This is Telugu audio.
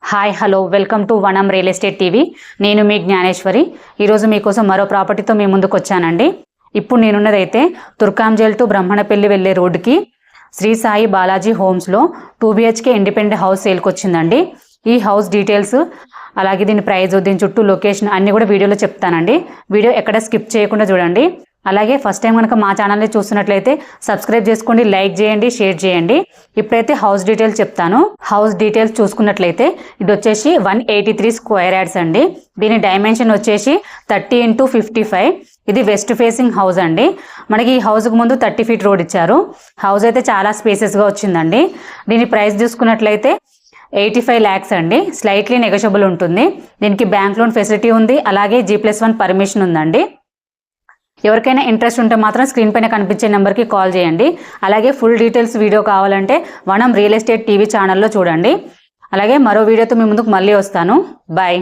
హాయ్ హలో వెల్కమ్ టు వనం రియల్ ఎస్టేట్ టీవీ. నేను మీ జ్ఞానేశ్వరి. ఈరోజు మీకోసం మరో ప్రాపర్టీతో మీ ముందుకు వచ్చానండి. ఇప్పుడు నేనున్నదైతే తుర్కాంజల్ టు బ్రహ్మణపల్లి వెళ్ళే రోడ్డుకి శ్రీ సాయి బాలాజీ హోమ్స్లో 2 BHK ఇండిపెండెంట్ హౌస్ సేల్కి వచ్చిందండి. ఈ హౌస్ డీటెయిల్స్ అలాగే దీని ప్రైస్, దీని చుట్టూ లొకేషన్ అన్నీ కూడా వీడియోలో చెప్తానండి. వీడియో ఎక్కడ స్కిప్ చేయకుండా చూడండి. అలాగే ఫస్ట్ టైం కనుక మా ఛానల్ని చూస్తున్నట్లయితే సబ్స్క్రైబ్ చేసుకోండి, లైక్ చేయండి, షేర్ చేయండి. ఇప్పుడైతే హౌస్ డీటెయిల్స్ చెప్తాను. హౌస్ డీటెయిల్స్ చూసుకున్నట్లయితే ఇది వచ్చేసి 183 స్క్వేర్ యార్డ్స్ అండి. దీని డైమెన్షన్ వచ్చేసి 30 x 55. ఇది వెస్ట్ ఫేసింగ్ హౌస్ అండి. మనకి ఈ హౌస్కి ముందు 30 feet రోడ్ ఇచ్చారు. హౌస్ అయితే చాలా స్పేసెస్గా వచ్చిందండి. దీని ప్రైస్ చూసుకున్నట్లయితే 85 lakhs అండి. స్లైట్లీ నెగోషియబుల్ ఉంటుంది. దీనికి బ్యాంక్ లోన్ ఫెసిలిటీ ఉంది. అలాగే G+1 పర్మిషన్ ఉందండి. ఎవరికైనా ఇంట్రెస్ట్ ఉంటే మాత్రం స్క్రీన్ పైన కనిపించే నెంబర్కి కాల్ చేయండి. అలాగే ఫుల్ డీటెయిల్స్ వీడియో కావాలంటే వనం రియల్ ఎస్టేట్ టీవీ ఛానల్లో చూడండి. అలాగే మరో వీడియోతో మీ ముందుకు మళ్ళీ వస్తాను. బాయ్.